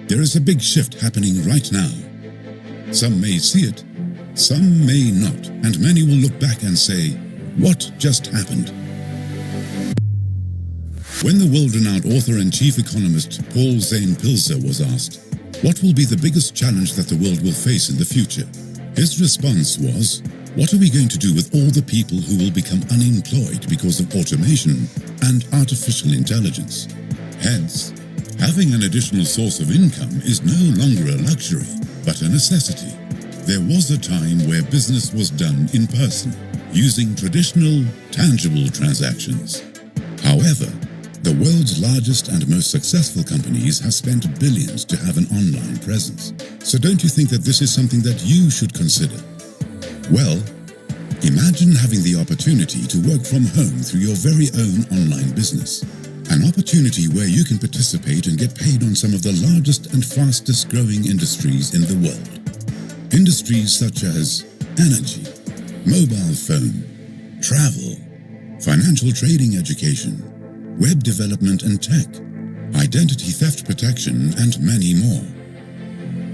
There is a big shift happening right now. Some may see it, some may not, and many will look back and say, what just happened? When the world-renowned author and chief economist Paul Zane-Pilzer was asked, what will be the biggest challenge that the world will face in the future? His response was, what are we going to do with all the people who will become unemployed because of automation and artificial intelligence? Hence, having an additional source of income is no longer a luxury, but a necessity. There was a time where business was done in person, using traditional, tangible transactions. However, the world's largest and most successful companies have spent billions to have an online presence. So don't you think that this is something that you should consider? Well, imagine having the opportunity to work from home through your very own online business. An opportunity where you can participate and get paid on some of the largest and fastest growing industries in the world. Industries such as energy, mobile phone, travel, financial trading education, web development and tech, identity theft protection, and many more.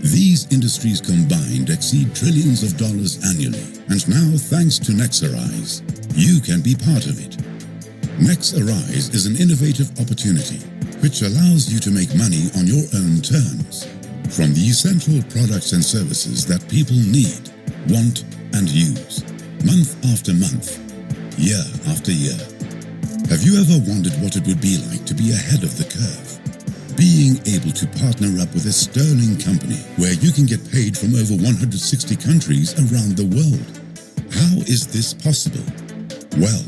These industries combined exceed trillions of dollars annually, and now, thanks to Nexarise, you can be part of it. Nexarise is an innovative opportunity which allows you to make money on your own terms from the essential products and services that people need, want, and use, month after month, year after year. Have you ever wondered what it would be like to be ahead of the curve? Being able to partner up with a sterling company where you can get paid from over 160 countries around the world. How is this possible? Well,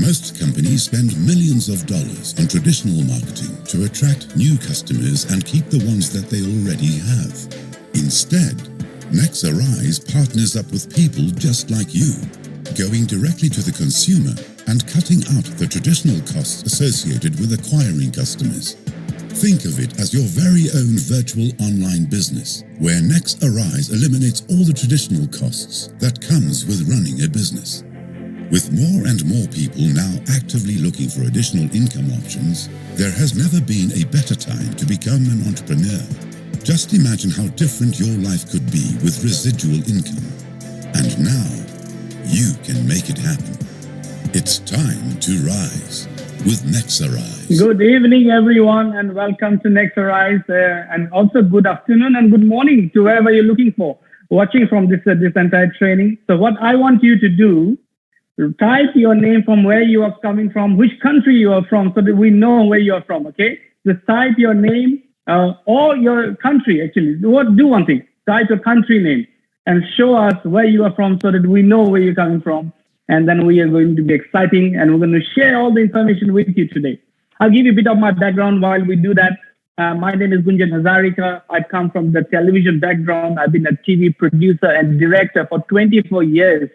most companies spend millions of dollars on traditional marketing to attract new customers and keep the ones that they already have. Instead, Nexarise partners up with people just like you, going directly to the consumer and cutting out the traditional costs associated with acquiring customers. Think of it as your very own virtual online business, where Nexarise eliminates all the traditional costs that comes with running a business. With more and more people now actively looking for additional income options, there has never been a better time to become an entrepreneur. Just imagine how different your life could be with residual income. And now, you can make it happen. It's time to rise with Nexarise. Good evening, everyone, and welcome to Nexarise, and also good afternoon and good morning to wherever you're looking for, watching from this entire training. So what I want you to do, type your name from where you are coming from, which country you are from, so that we know where you are from, okay? Just type your name or your country, actually. Do one thing, type your country name and show us where you are from so that we know where you're coming from. And then we are going to be exciting, and we're going to share all the information with you today. I'll give you a bit of my background while we do that. My name is Gunjan Hazarika. I come from the television background. I've been a TV producer and director for 24 years.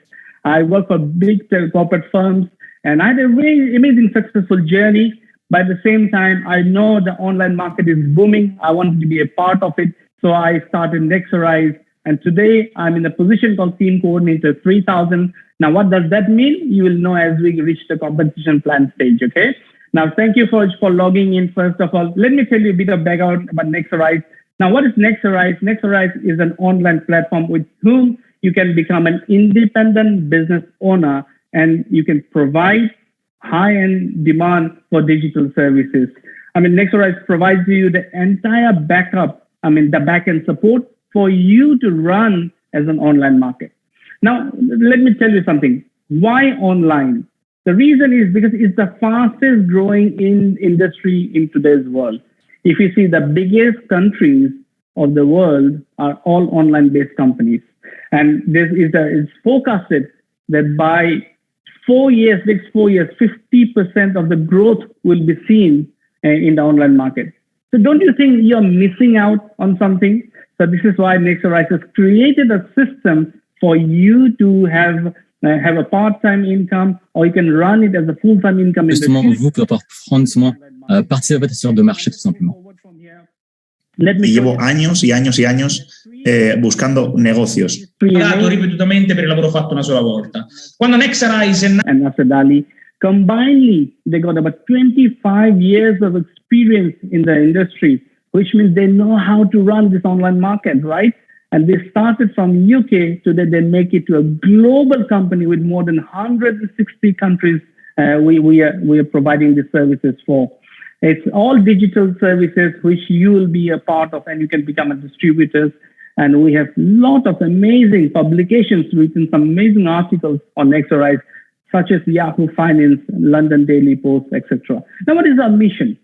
I work for big corporate firms, and I had a really amazing, successful journey. But at the same time, I know the online market is booming. I wanted to be a part of it, so I started Nexarise. And today, I'm in a position called Team Coordinator 3000. Now, what does that mean? You will know as we reach the competition plan stage, okay? Now, thank you for logging in. First of all, let me tell you a bit of background about Nexarise. Now, what is Nexarise? Nexarise is an online platform with whom you can become an independent business owner, and you can provide high-end demand for digital services. Nexarise provides you the entire backup, the back-end support for you to run as an online market. Now, let me tell you something. Why online? The reason is because it's the fastest growing industry in today's world. If you see, the biggest countries of the world are all online-based companies. And it's forecasted that by next 4 years, 50% of the growth will be seen in the online market. So don't you think you're missing out on something? So this is why Nexarise has created a system for you to have a part-time income, or you can run it as a full-time income. Justement, vous pouvez prendre participateur de marché, tout simplement. Y llevo años y años y años buscando negocios. Pagato ripetutamente per il lavoro fatto una sola volta. Quando Nexarise and Nasser Dali, combinedly, they got about 25 years of experience in the industry, which means they know how to run this online market, right? And they started from UK, today they make it to a global company with more than 160 countries we are providing these services for. It's all digital services which you will be a part of, and you can become a distributor. And we have a lot of amazing publications, written some amazing articles on Nexarise, such as Yahoo Finance, London Daily Post, etc. Now, what is our mission?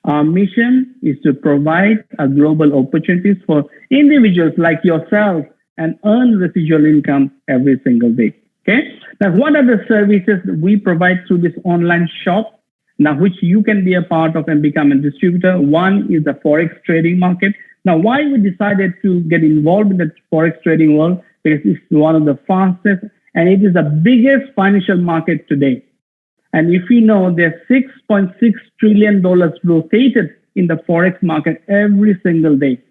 Our mission is to provide a global opportunities for individuals like yourself and earn residual income every single day. Okay. Now, what are the services that we provide through this online shop? Now, which you can be a part of and become a distributor. One is the Forex trading market. Now, why we decided to get involved in the Forex trading world? Because it's one of the fastest and it is the biggest financial market today. And if you know, there's $6.6 trillion rotated in the Forex market every single day.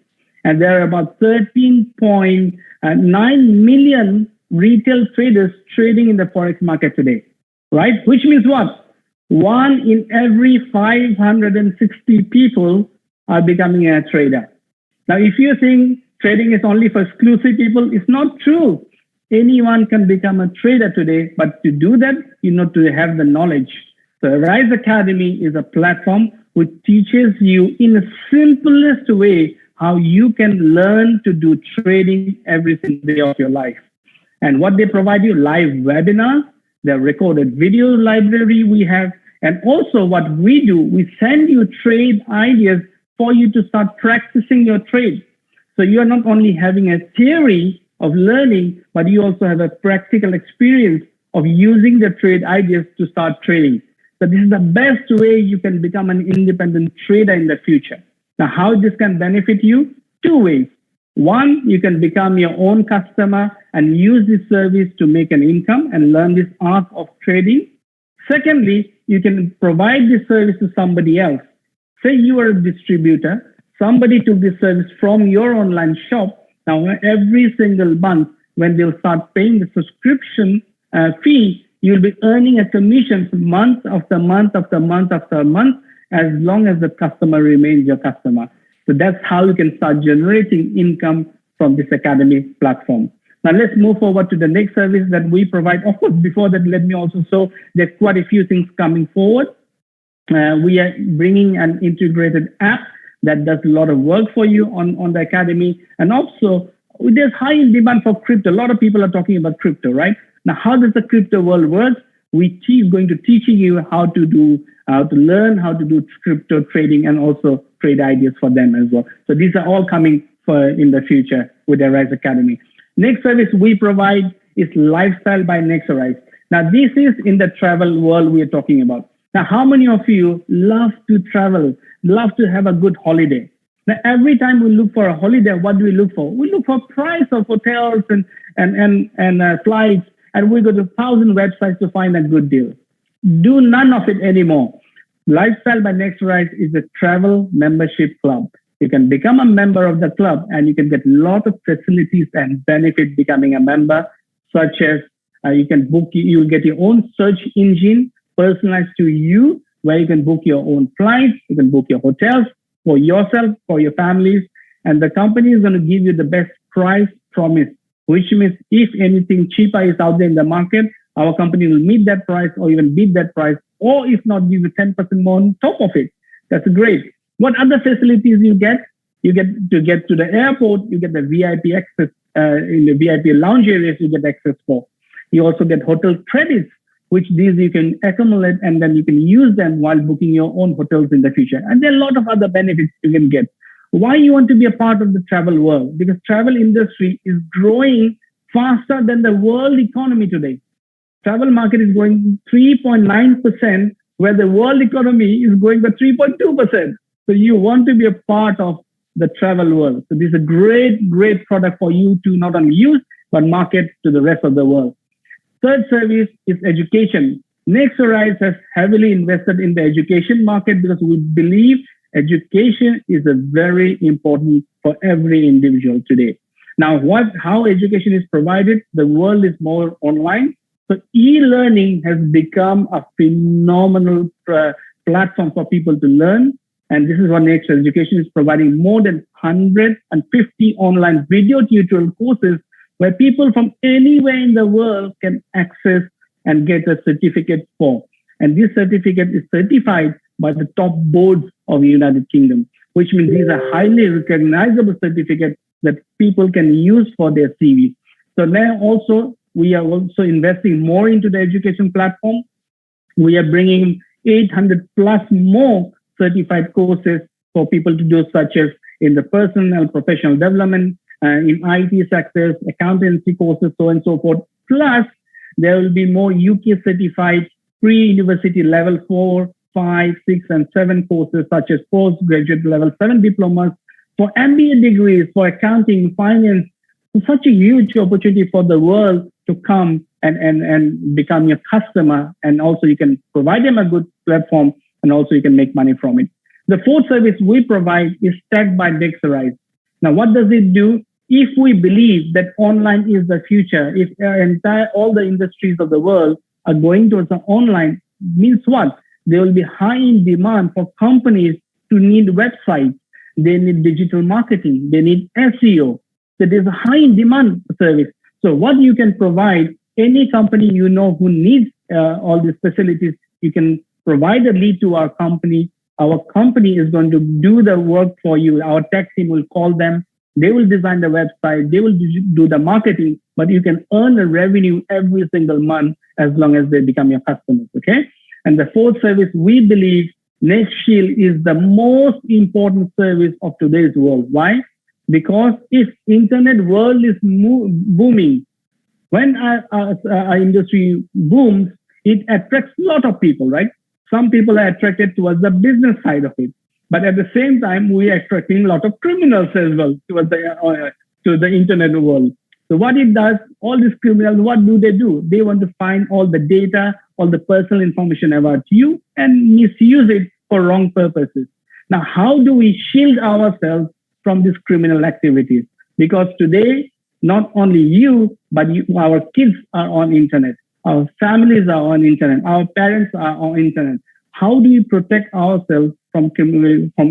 And there are about 13.9 million retail traders trading in the Forex market today, right? Which means what? 1 in every 560 people are becoming a trader. Now, if you think trading is only for exclusive people, it's not true. Anyone can become a trader today, but to do that, you need to have the knowledge. So Rise Academy is a platform which teaches you in the simplest way how you can learn to do trading every single day of your life. And what they provide you, live webinars, the recorded video library we have, and also what we do, we send you trade ideas for you to start practicing your trade. So you are not only having a theory of learning, but you also have a practical experience of using the trade ideas to start trading. So this is the best way you can become an independent trader in the future. Now, how this can benefit you? 2 ways. One, you can become your own customer and use this service to make an income and learn this art of trading. Secondly, you can provide this service to somebody else. Say you are a distributor, somebody took this service from your online shop. Now, every single month, when they'll start paying the subscription fee, you'll be earning a commission month after month after month after month, as long as the customer remains your customer. So that's how you can start generating income from this academy platform. Now, let's move forward to the next service that we provide. Of course, before that, let me also show there's quite a few things coming forward. We are bringing an integrated app that does a lot of work for you on the academy. And also, there's high demand for crypto. A lot of people are talking about crypto, right? Now, how does the crypto world work? Going to teaching you how to learn how to do crypto trading and also trade ideas for them as well. So these are all coming in the future with the Rise Academy. Next service we provide is Lifestyle by Nexarise. Now, this is in the travel world we are talking about. Now, how many of you love to travel, love to have a good holiday? Now, every time we look for a holiday, what do we look for? We look for price of hotels and flights, and we go to 1,000 websites to find a good deal. Do none of it anymore. Lifestyle by Nexarise is a travel membership club. You can become a member of the club, and you can get a lot of facilities and benefit becoming a member, such as you'll get your own search engine personalized to you, where you can book your own flights, you can book your hotels for yourself, for your families, and the company is going to give you the best price promise, which means if anything cheaper is out there in the market, our company will meet that price or even beat that price, or if not, give you 10% more on top of it. That's great. What other facilities you get? You get to the airport, you get the VIP access, in the VIP lounge areas, you get access for. You also get hotel credits, which these you can accumulate and then you can use them while booking your own hotels in the future. And there are a lot of other benefits you can get. Why you want to be a part of the travel world? Because travel industry is growing faster than the world economy today. Travel market is growing 3.9%, where the world economy is growing by 3.2%. So you want to be a part of the travel world. So this is a great, great product for you to not only use, but market to the rest of the world. Third service is education. Nexarise has heavily invested in the education market because we believe education is a very important for every individual today. Now, how education is provided? The world is more online. So e-learning has become a phenomenal platform for people to learn. And this is what Next Education is providing, more than 150 online video tutorial courses where people from anywhere in the world can access and get a certificate for. And this certificate is certified by the top boards of the United Kingdom, which means these are highly recognizable certificates that people can use for their CV. So now also, we are also investing more into the education platform. We are bringing 800 plus more certified courses for people to do, such as in the personal, professional development, in IT sectors, accountancy courses, so on and so forth. Plus, there will be more UK certified pre-university level 4, 5, 6, and 7 courses, such as postgraduate level 7 diplomas, for MBA degrees, for accounting, finance. It's such a huge opportunity for the world to come and become your customer. And also you can provide them a good platform, and also you can make money from it. The fourth service we provide is Stacked by Nexarise. Now, what does it do? If we believe that online is the future, if all the industries of the world are going towards the online, means what? There will be high in demand for companies to need websites. They need digital marketing. They need SEO. So there's a high in demand service. So what you can provide, any company you know who needs all these facilities, you can provide a lead to our company. Our company is going to do the work for you. Our tech team will call them. They will design the website. They will do the marketing, but you can earn a revenue every single month as long as they become your customers, okay? And the fourth service, we believe NextShield is the most important service of today's world. Why? Because if internet world is booming, when our industry booms, it attracts a lot of people, right? Some people are attracted towards the business side of it. But at the same time, we are attracting a lot of criminals as well towards to the internet world. So what it does, all these criminals, what do? They want to find all the data, all the personal information about you and misuse it for wrong purposes. Now, how do we shield ourselves from these criminal activities? Because today, not only you, but our kids are on internet. Our families are on internet. Our parents are on internet. How do we protect ourselves from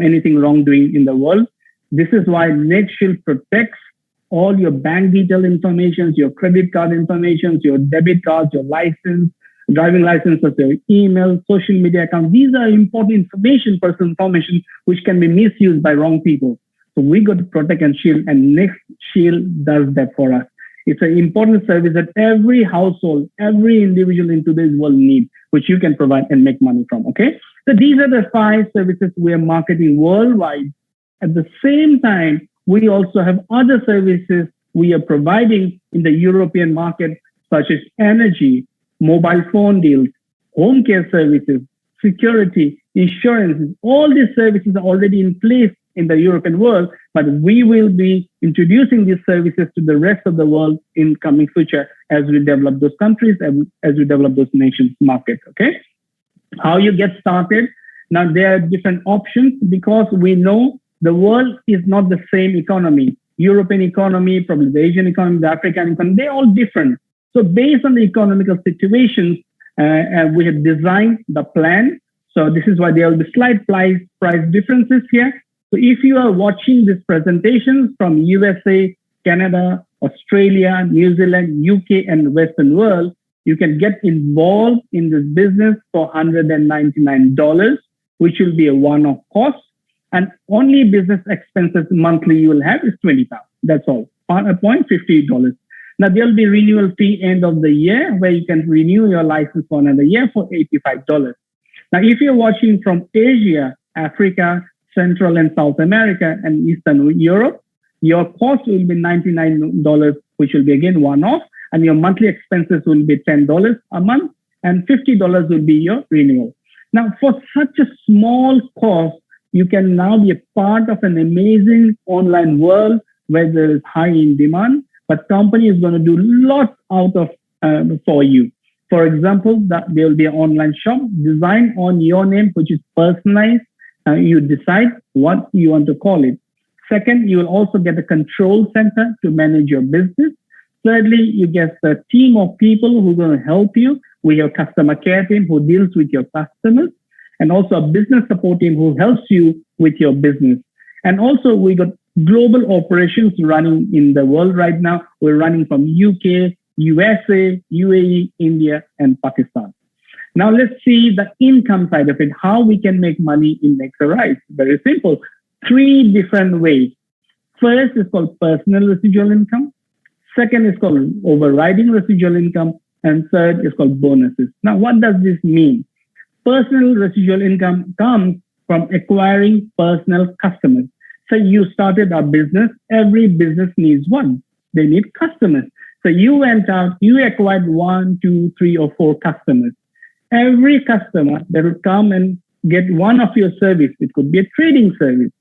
anything wrongdoing in the world? This is why NextShield protects all your bank detail information, your credit card information, your debit cards, your license, driving licenses, your email, social media account. These are important information, personal information, which can be misused by wrong people. So we got to protect and shield, and NextShield does that for us. It's an important service that every household, every individual in today's world needs, which you can provide and make money from, okay? So these are the 5 services we are marketing worldwide. At the same time, we also have other services we are providing in the European market, such as energy, mobile phone deals, home care services, security, insurance. All these services are already in place in the European world, but we will be introducing these services to the rest of the world in coming future as we develop those countries and as we develop those nations' market, okay? How you get started? Now, there are different options because we know the world is not the same economy. European economy, probably the Asian economy, the African economy, they're all different. So based on the economical situations, we have designed the plan. So this is why there will be slight price differences here. So if you are watching these presentations from USA, Canada, Australia, New Zealand, UK, and Western world, you can get involved in this business for $199, which will be a one-off cost. And only business expenses monthly you will have is £20. That's all, $50. Now, there will be renewal fee end of the year where you can renew your license for another year for $85. Now, if you're watching from Asia, Africa, Central and South America, and Eastern Europe, your cost will be $99, which will be again one-off, and your monthly expenses will be $10 a month, and $50 will be your renewal. Now, for such a small cost, you can now be a part of an amazing online world where there is high in demand, but company is going to do lots out of for you. For example, there will be an online shop designed on your name, which is personalized. You decide what you want to call it. Second, you will also get a control center to manage your business. Thirdly, you get a team of people who are going to help you with your customer care team who deals with your customers. and also a business support team who helps you with your business. And also we got global operations running in the world right now. We're running from UK, USA, UAE, India, and Pakistan. Now let's see the income side of it, how we can make money in Nexarise. Very simple. 3 different ways. First is called personal residual income. Second is called overriding residual income. And third is called bonuses. Now, what does this mean? Personal residual income comes from acquiring personal customers. So you started a business. Every business needs one. They need customers. So you went out, you acquired 1, 2, 3, or 4 customers. Every customer that will come and get one of your service, it could be a trading service,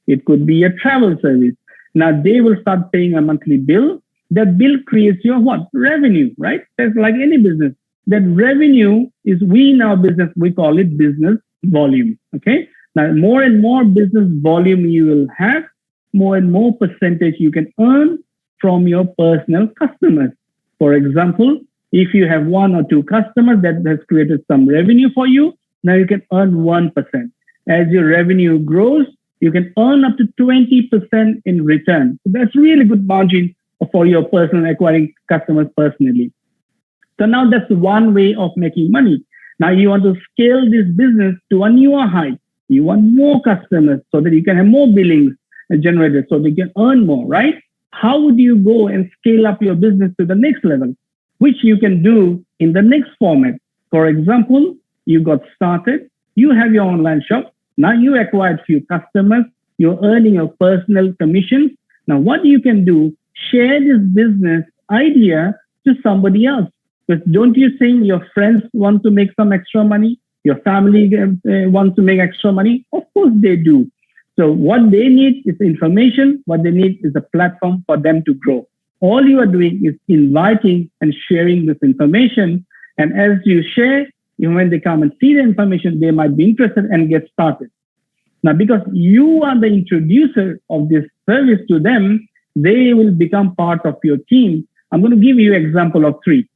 it could be a travel service. Now they will start paying a monthly bill. That bill creates your what? Revenue, right? That's like any business. That revenue is, we in our business, we call it business volume. Okay. Now, more and more business volume you will have, more and more percentage you can earn from your personal customers. For example, if you have 1 or 2 customers that has created some revenue for you, now you can earn 1%. As your revenue grows, you can earn up to 20% in return. So that's really good margin for your personal acquiring customers personally. So now that's one way of making money. Now you want to scale this business to a newer height. You want more customers so that you can have more billings generated so they can earn more, right? How would you go and scale up your business to the next level, which you can do in the next format? For example, you got started, you have your online shop. Now you acquired few customers, you're earning your personal commissions. Now what you can do, share this business idea to somebody else. Because don't you think your friends want to make some extra money? Your family wants to make extra money? Of course they do. So what they need is information. What they need is a platform for them to grow. All you are doing is inviting and sharing this information. And as you share, when they come and see the information, they might be interested and get started. Now, because you are the introducer of this service to them, they will become part of your team. I'm going to give you an example of 3.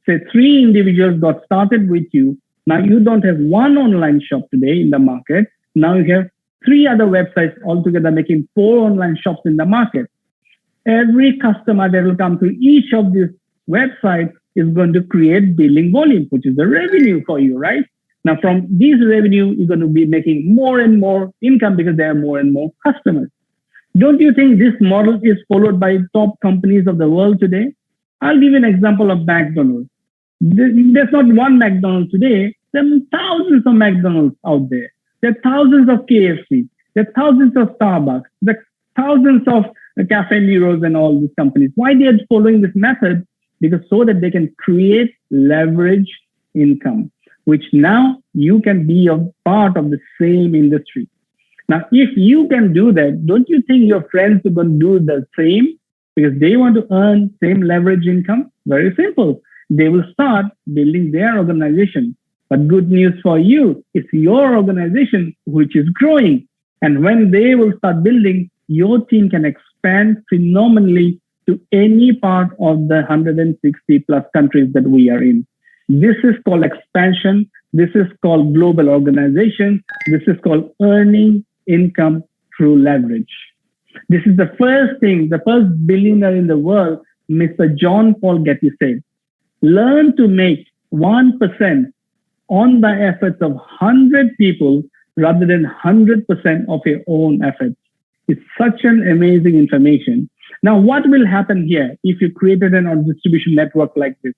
Say 3 individuals got started with you. Now you don't have 1 online shop today in the market. Now you have 3 other websites altogether making 4 online shops in the market. Every customer that will come to each of these websites is going to create billing volume, which is the revenue for you, right? Now from these revenue, you're going to be making more and more income because there are more and more customers. Don't you think this model is followed by top companies of the world today? I'll give you an example of McDonald's. There's not one McDonald's today. There are thousands of McDonald's out there. There are thousands of KFC. There are thousands of Starbucks. There are thousands of Cafe Neros and all these companies. Why they are following this method? Because so that they can create leverage income, which now you can be a part of the same industry. Now, if you can do that, don't you think your friends are going to do the same? Because they want to earn same leverage income? Very simple. They will start building their organization. But good news for you, it's your organization which is growing. And when they will start building, your team can expand phenomenally to any part of the 160 plus countries that we are in. This is called expansion. This is called global organization. This is called earning income through leverage. This is the first thing, the first billionaire in the world, Mr. John Paul Getty said, learn to make 1% on the efforts of 100 people rather than 100% of your own efforts. It's such an amazing information. Now, what will happen here if you created a distribution network like this?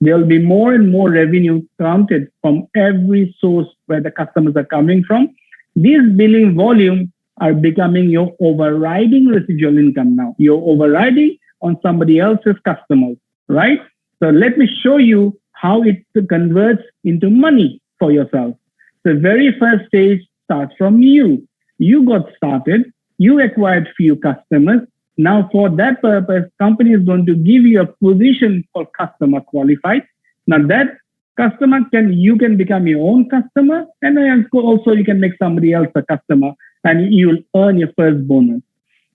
There will be more and more revenue counted from every source where the customers are coming from. These billing volume are becoming your overriding residual income now. You're overriding on somebody else's customers, right? So let me show you how it converts into money for yourself. The very first stage starts from you. You got started, you acquired few customers. Now for that purpose, company is going to give you a position for customer qualified. Now that customer you can become your own customer, and also you can make somebody else a customer and you will earn your first bonus.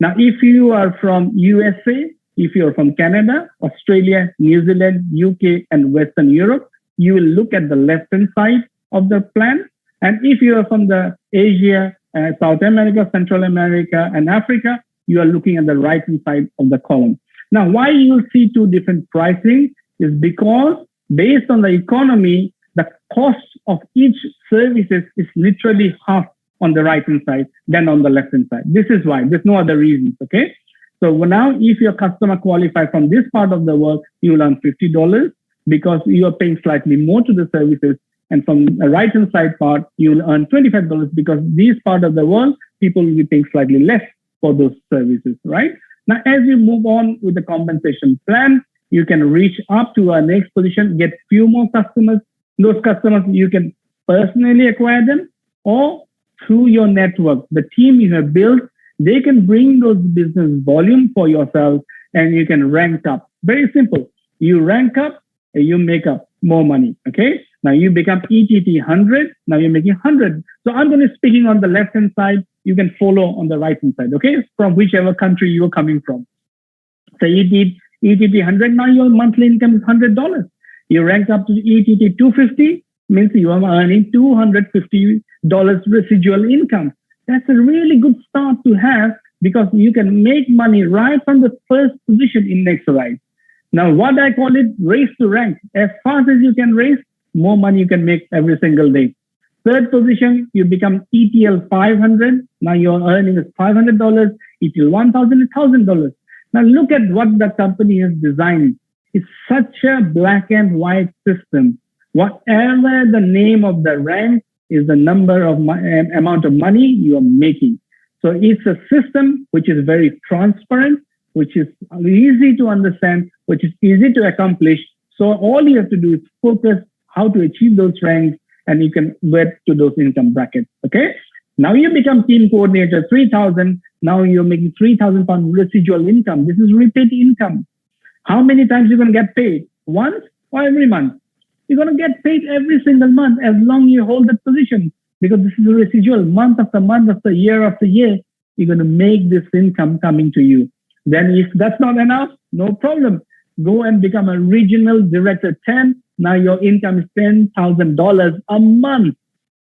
Now, if you are from USA, if you're from Canada, Australia, New Zealand, UK, and Western Europe, you will look at the left-hand side of the plan And if you are from the Asia, South America, Central America, and Africa, you are looking at the right-hand side of the column. Now, why you will see two different pricing is because based on the economy, the cost of each services is literally half on the right-hand side than on the left-hand side. This is why. There's no other reasons, okay? So now if your customer qualifies from this part of the world, you will earn $50 because you are paying slightly more to the services. And from the right-hand side part, you will earn $25 because this part of the world, people will be paying slightly less for those services, right? Now, as you move on with the compensation plan, you can reach up to our next position, get few more customers. Those customers, you can personally acquire them or through your network. The team you have built, they can bring those business volume for yourself and you can rank up. Very simple. You rank up and you make up more money, okay? Now you become ETT 100, now you're making 100. So I'm going to speaking on the left-hand side, you can follow on the right-hand side, okay? From whichever country you're coming from. So ETT 100, now your monthly income is $100. You rank up to ETT 250, means you are earning $250 residual income. That's a really good start to have because you can make money right from the first position in Nexarise. Now, what I call it, race to rank. As fast as you can race, more money you can make every single day. Third position, you become ETL 500. Now your earning is $500. ETL 1000 is $1,000. Now look at what the company has designed. It's such a black and white system. Whatever the name of the rank is the number of amount of money you are making. So it's a system which is very transparent, which is easy to understand, which is easy to accomplish. So all you have to do is focus how to achieve those ranks and you can get to those income brackets, okay? Now you become team coordinator, 3,000. Now you're making 3,000 pound residual income. This is repeat income. How many times you're going to get paid? Once or every month? You're going to get paid every single month as long as you hold that position because this is a residual month after month after year after year. You're going to make this income coming to you. Then if that's not enough, no problem. Go and become a regional director 10. Now your income is $10,000 a month.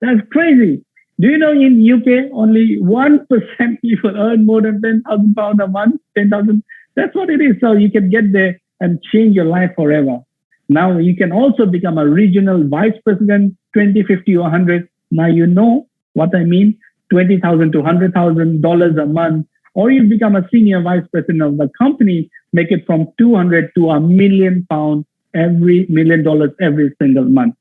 That's crazy. Do you know in UK, only 1% people earn more than £10,000 a month? 10,000. That's what it is. So you can get there and change your life forever. Now you can also become a regional vice president, 20, 50 or 100. Now you know what I mean, $20,000 to $100,000 a month. Or you become a senior vice president of the company, make it from 200 to £1 million $1 million every single month.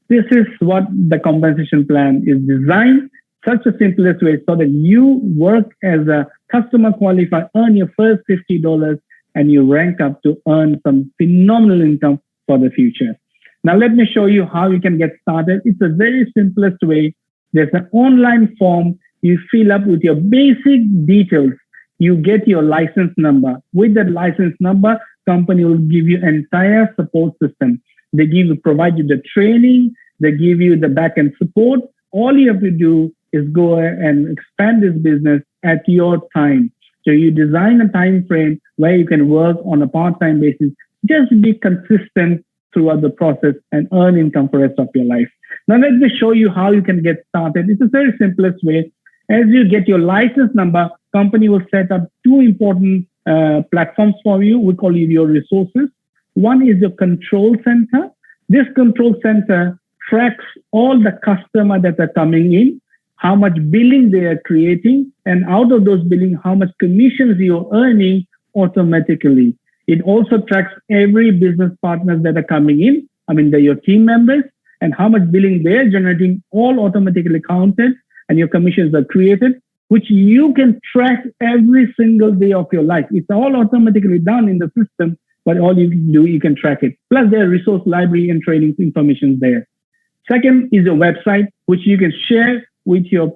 This is what the compensation plan is designed, such a simplest way so that you work as a customer qualifier, earn your first $50 and you rank up to earn some phenomenal income for the future. Now, let me show you how you can get started. It's a very simplest way. There's an online form. You fill up with your basic details. You get your license number. With that license number, company will give you entire support system. They provide you the training. They give you the back-end support. All you have to do is go and expand this business at your time. So you design a time frame where you can work on a part-time basis. Just be consistent throughout the process and earn income for the rest of your life. Now let me show you how you can get started. It's a very simplest way. As you get your license number, company will set up two important platforms for you. We call it your resources. One is your control center. This control center tracks all the customers that are coming in, how much billing they are creating, and out of those billing, how much commissions you're earning automatically. It also tracks every business partners that are coming in. I mean, they're your team members and how much billing they're generating, all automatically counted, and your commissions are created, which you can track every single day of your life. It's all automatically done in the system, but all you can do, you can track it. Plus, there are resource library and training information there. Second is your website, which you can share with your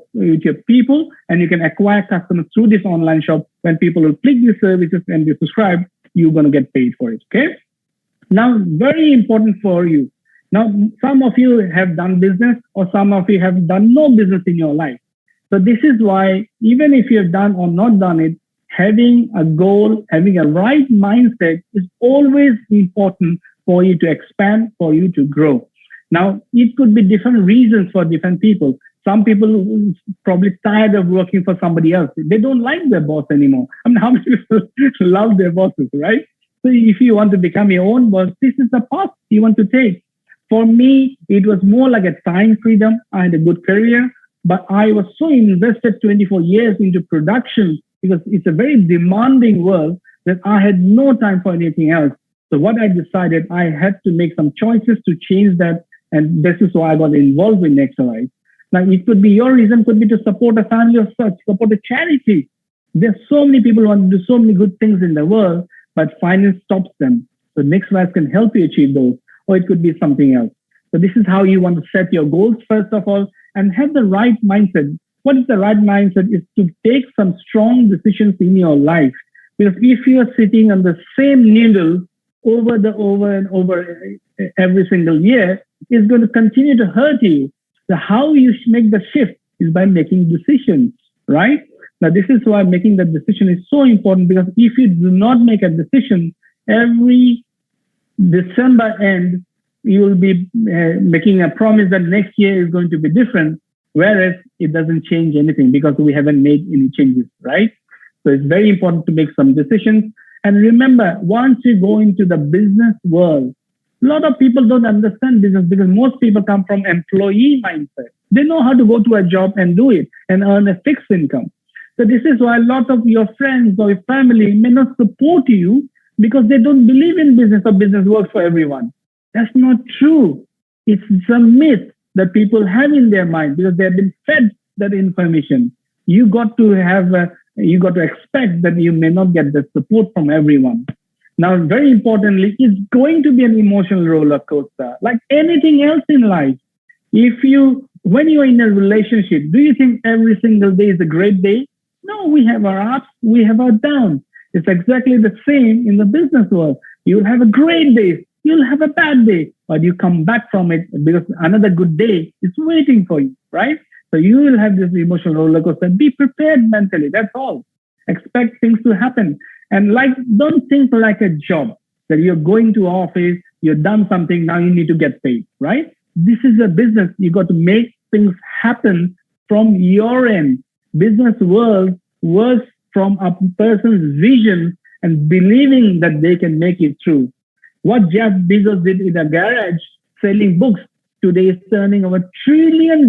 people, and you can acquire customers through this online shop. When people will click these services and they subscribe, you're going to get paid for it, okay? Now, very important for you. Now, some of you have done business or some of you have done no business in your life. So this is why, even if you have done or not done it, having a goal, having a right mindset is always important for you to expand, for you to grow. Now, it could be different reasons for different people. Some people probably tired of working for somebody else. They don't like their boss anymore. I mean, how many people love their bosses, right? So if you want to become your own boss, this is the path you want to take. For me, it was more like a time freedom. I had a good career, but I was so invested 24 years into production because it's a very demanding world that I had no time for anything else. So what I decided, I had to make some choices to change that. And this is why I got involved with Nexarise. Now, it could be your reason, could be to support a family of such, support a charity. There's so many people who want to do so many good things in the world, but finance stops them. So Nexarise can help you achieve those, or it could be something else. So this is how you want to set your goals, first of all, and have the right mindset. What is the right mindset? Is to take some strong decisions in your life. Because if you are sitting on the same needle over and over every single year, it's going to continue to hurt you. So how you make the shift is by making decisions, right? Now, this is why making that decision is so important, because if you do not make a decision, every December end, you will be making a promise that next year is going to be different, whereas it doesn't change anything because we haven't made any changes, right? So it's very important to make some decisions. And remember, once you go into the business world, a lot of people don't understand business because most people come from employee mindset. They know how to go to a job and do it and earn a fixed income. So this is why a lot of your friends or your family may not support you because they don't believe in business or business works for everyone. That's not true. It's a myth that people have in their mind because they have been fed that information. You got to expect that you may not get the support from everyone. Now, very importantly, it's going to be an emotional roller coaster, like anything else in life. When you're in a relationship, do you think every single day is a great day? No, we have our ups, we have our downs. It's exactly the same in the business world. You'll have a great day, you'll have a bad day, but you come back from it because another good day is waiting for you, right? So you will have this emotional roller coaster. Be prepared mentally, that's all. Expect things to happen. And don't think like a job that you're going to office, you've done something, now you need to get paid, right? This is a business. You got to make things happen from your end. Business world works from a person's vision and believing that they can make it through. What Jeff Bezos did in a garage selling books today is turning over $1 trillion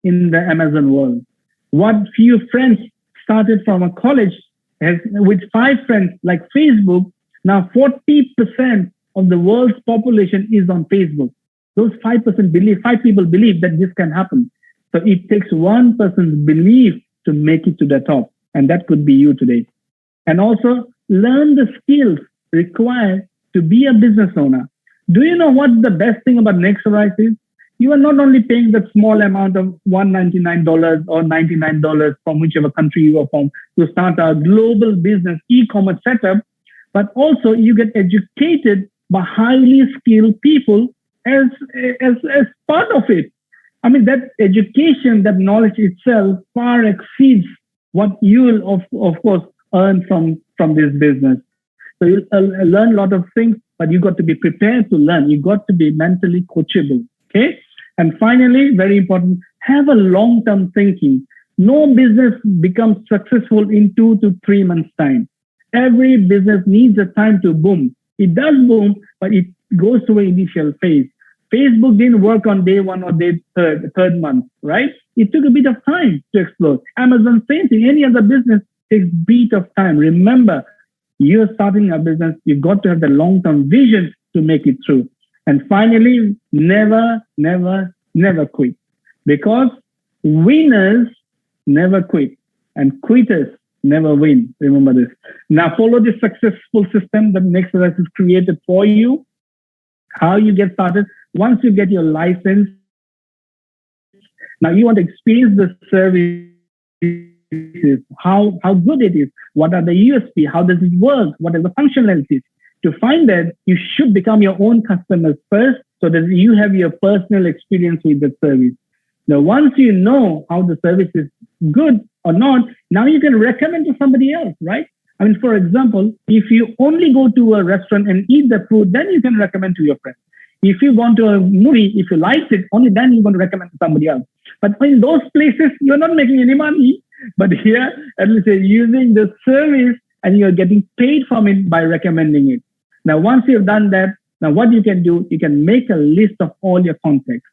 in the Amazon world. What few friends started from a college with 5 friends like Facebook, now 40% of the world's population is on Facebook. Those 5 people believe that this can happen. So it takes one person's belief to make it to the top. And that could be you today. And also learn the skills required to be a business owner. Do you know what the best thing about Nexarise is? You are not only paying the small amount of $199 or $99 from whichever country you are from to start a global business e-commerce setup, but also you get educated by highly skilled people as part of it. I mean, that education, that knowledge itself far exceeds what you will, of course, earn from this business. So you'll learn a lot of things, but you got to be prepared to learn. You got to be mentally coachable, okay? And finally, very important, have a long-term thinking. No business becomes successful in 2 to 3 months' time. Every business needs a time to boom. It does boom, but it goes through an initial phase. Facebook didn't work on day 1 or day third month, right? It took a bit of time to explode. Amazon, same thing. Any other business takes a bit of time. Remember, you're starting a business. You've got to have the long-term vision to make it through. And finally, never, never, never quit. Because winners never quit and quitters never win. Remember this. Now follow this successful system that Nexarise has created for you. How you get started. Once you get your license, now you want to experience the service, how good it is, what are the USP, how does it work, what are the functionalities. To find that, you should become your own customers first so that you have your personal experience with the service. Now, once you know how the service is good or not, now you can recommend to somebody else, right? I mean, for example, if you only go to a restaurant and eat the food, then you can recommend to your friends. If you go to a movie, if you liked it, only then you're going to recommend to somebody else. But in those places, you're not making any money. But here, at least you're using the service and you're getting paid from it by recommending it. Now, once you've done that, now what you can do, you can make a list of all your contacts.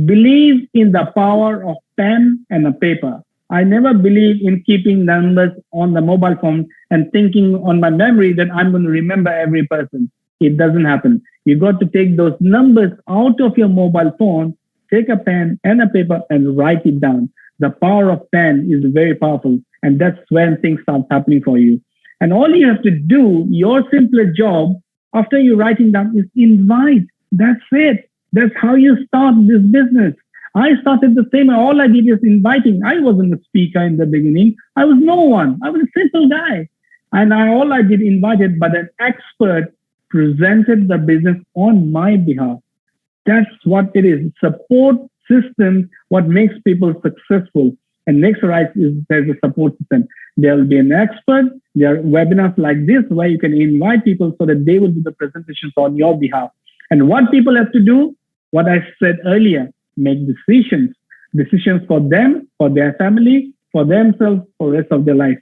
Believe in the power of pen and a paper. I never believe in keeping numbers on the mobile phone and thinking on my memory that I'm going to remember every person. It doesn't happen. You got to take those numbers out of your mobile phone, take a pen and a paper and write it down. The power of pen is very powerful, and that's when things start happening for you. And all you have to do, your simplest job after you writing down is invite. That's it. That's how you start this business. I started the same. All I did is inviting. I wasn't a speaker in the beginning. I was no one. I was a simple guy. And all I did invited, but an expert presented the business on my behalf. That's what it is. Support system, what makes people successful. And Nexarise there's a support system. There will be an expert. There are webinars like this where you can invite people so that they will do the presentations on your behalf. And what people have to do, what I said earlier, make decisions for them, for their family, for themselves, for the rest of their life.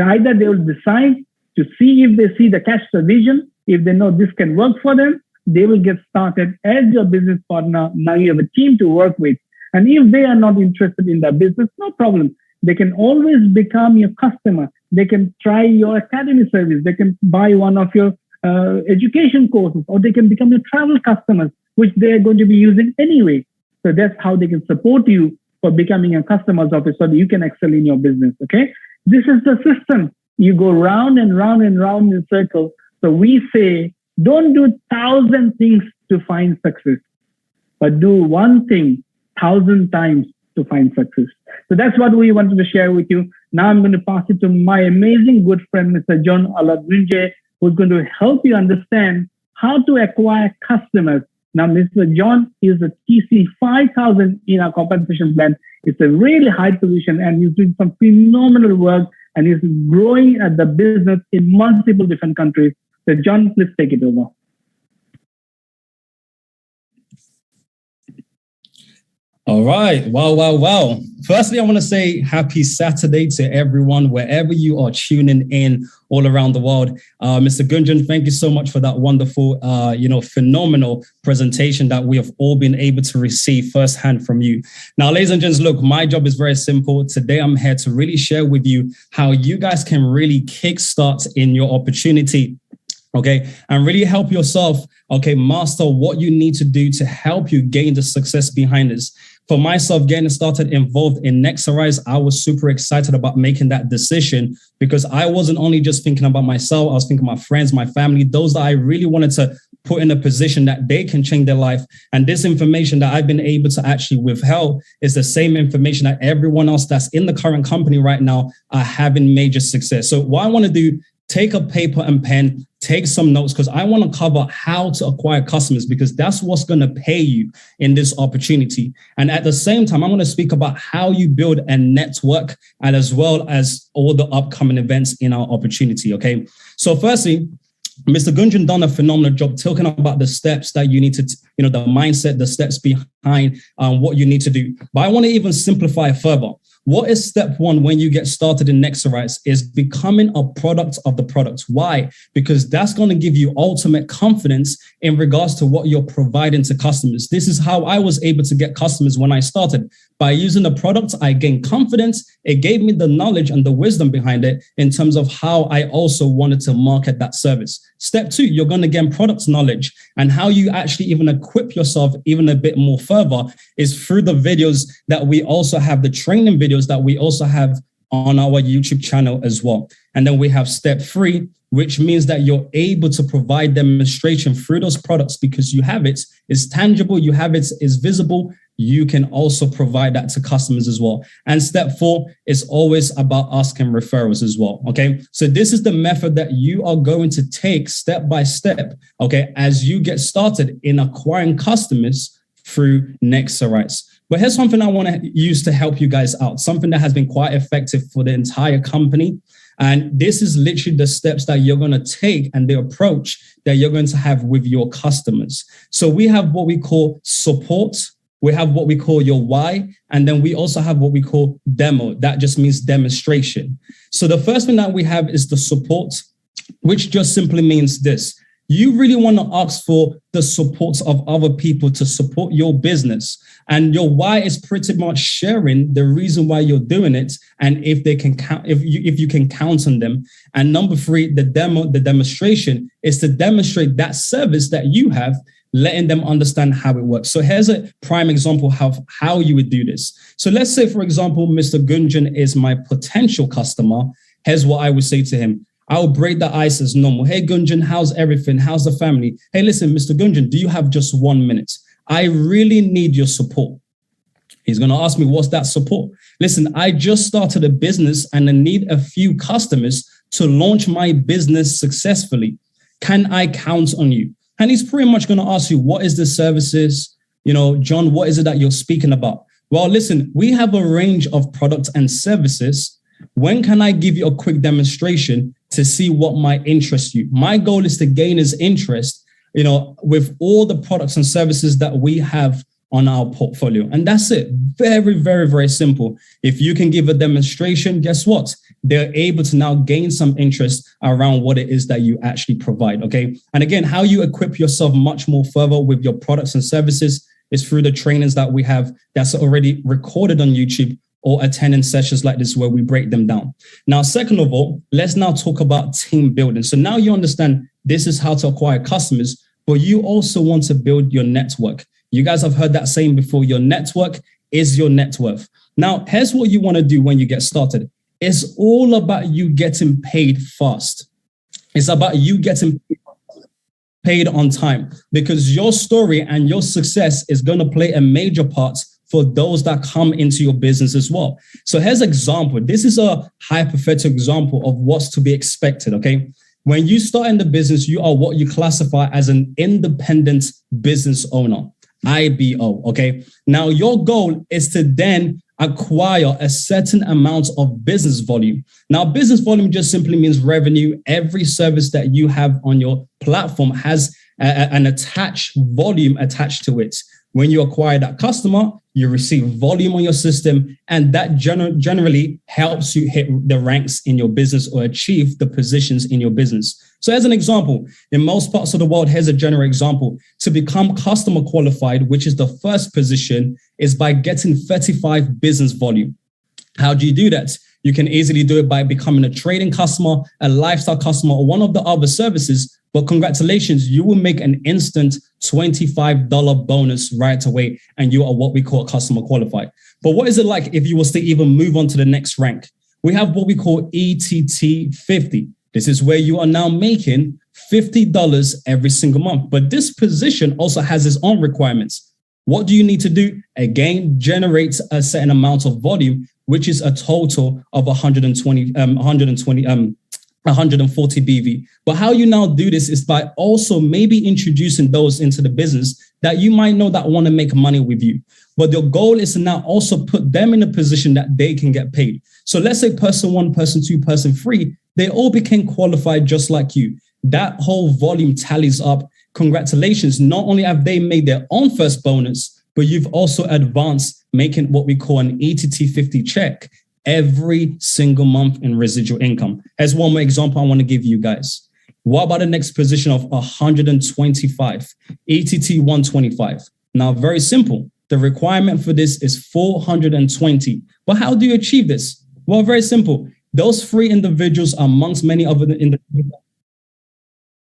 Either they will decide to see if they see the cash vision, if they know this can work for them, they will get started as your business partner. Now you have a team to work with. And if they are not interested in the business, no problem. They can always become your customer. They can try your academy service. They can buy one of your education courses, or they can become your travel customers, which they are going to be using anyway. So that's how they can support you for becoming a customer's office so that you can excel in your business, okay? This is the system. You go round and round and round in circles. So we say, don't do 1,000 things to find success, but do one thing 1,000 times to find success. So that's what we wanted to share with you. Now I'm going to pass it to my amazing good friend, Mr. John Aladrinje, who's going to help you understand how to acquire customers. Now, Mr. John is a TC 5,000 in our compensation plan. It's a really high position, and he's doing some phenomenal work, and he's growing at the business in multiple different countries. So, John, please take it over. All right. Wow. Firstly, I want to say happy Saturday to everyone, wherever you are tuning in all around the world. Mr. Gunjan, thank you so much for that wonderful, phenomenal presentation that we have all been able to receive firsthand from you. Now, ladies and gents, look, my job is very simple. Today, I'm here to really share with you how you guys can really kickstart in your opportunity. Okay, and really help yourself, master what you need to do to help you gain the success behind this. For myself, getting started involved in Nexarise, I was super excited about making that decision because I wasn't only just thinking about myself, I was thinking about my friends, my family, those that I really wanted to put in a position that they can change their life. And this information that I've been able to actually withhold is the same information that everyone else that's in the current company right now are having major success. So what I want to do, take a paper and pen, take some notes, because I want to cover how to acquire customers, because that's what's going to pay you in this opportunity. And at the same time, I'm going to speak about how you build a network, and as well as all the upcoming events in our opportunity. Okay. So firstly, Mr. Gunjan done a phenomenal job talking about the steps that you need to, the mindset, the steps behind what you need to do. But I want to even simplify it further. What is step one when you get started in Nexarise is becoming a product of the product. Why? Because that's going to give you ultimate confidence in regards to what you're providing to customers. This is how I was able to get customers when I started. By using the product, I gained confidence. It gave me the knowledge and the wisdom behind it in terms of how I also wanted to market that service. Step two, you're going to gain product knowledge, and how you actually even equip yourself even a bit more further is through the videos that we also have, the training videos that we also have on our YouTube channel as well. And then we have step three, which means that you're able to provide demonstration through those products because you have it, it's tangible, you have it, it's visible. You can also provide that to customers as well. And step four is always about asking referrals as well. Okay. So this is the method that you are going to take step by step. Okay. As you get started in acquiring customers through Nexarise. But here's something I want to use to help you guys out. Something that has been quite effective for the entire company. And this is literally the steps that you're going to take and the approach that you're going to have with your customers. So we have what we call support. We have what we call your why. And then we also have what we call demo. That just means demonstration. So the first thing that we have is the support, which just simply means this. You really want to ask for the support of other people to support your business. And your why is pretty much sharing the reason why you're doing it and if they can count, if you can count on them. And number 3, the demonstration is to demonstrate that service that you have, letting them understand how it works. So here's a prime example of how you would do this. So let's say, for example, Mr. Gunjan is my potential customer. Here's what I would say to him. I'll break the ice as normal. Hey, Gunjan, how's everything? How's the family? Hey, listen, Mr. Gunjan, do you have just 1 minute? I really need your support. He's going to ask me, what's that support? Listen, I just started a business and I need a few customers to launch my business successfully. Can I count on you? And he's pretty much going to ask you, what is the services? John, what is it that you're speaking about? Well, listen, we have a range of products and services. When can I give you a quick demonstration to see what might interest you? My goal is to gain his interest, with all the products and services that we have on our portfolio. And that's it. Very, very, very simple. If you can give a demonstration, guess what? They're able to now gain some interest around what it is that you actually provide. Okay. And again, how you equip yourself much more further with your products and services is through the trainings that we have that's already recorded on YouTube, or attending sessions like this where we break them down. Now, second of all, let's now talk about team building. So now you understand this is how to acquire customers, but you also want to build your network. You guys have heard that saying before, your network is your net worth. Now, here's what you want to do when you get started. It's all about you getting paid fast. It's about you getting paid on time, because your story and your success is going to play a major part for those that come into your business as well. So here's an example. This is a hypothetical example of what's to be expected, okay? When you start in the business, you are what you classify as an independent business owner, IBO, okay? Now, your goal is to then acquire a certain amount of business volume. Now, business volume just simply means revenue. Every service that you have on your platform has an attached volume attached to it. When you acquire that customer, you receive volume on your system, and that generally helps you hit the ranks in your business or achieve the positions in your business. So as an example, in most parts of the world, here's a general example. To become customer qualified, which is the first position, is by getting 35 business volume. How do you do that? You can easily do it by becoming a trading customer, a lifestyle customer, or one of the other services. But congratulations, you will make an instant $25 bonus right away, and you are what we call customer qualified. But what is it like if you was to even move on to the next rank? We have what we call ETT 50. This is where you are now making $50 every single month. But this position also has its own requirements. What do you need to do? Again, generate a certain amount of volume, which is a total of 140 BV. But how you now do this is by also maybe introducing those into the business that you might know that want to make money with you. But your goal is to now also put them in a position that they can get paid. So let's say person 1, person 2, person 3, they all became qualified just like you. That whole volume tallies up. Congratulations. Not only have they made their own first bonus, but you've also advanced making what we call an ETT 50 check every single month in residual income. As one more example I want to give you guys. What about the next position of 125, ETT 125? Now, very simple. The requirement for this is 420. But how do you achieve this? Well, very simple. Those 3 individuals are amongst many other individuals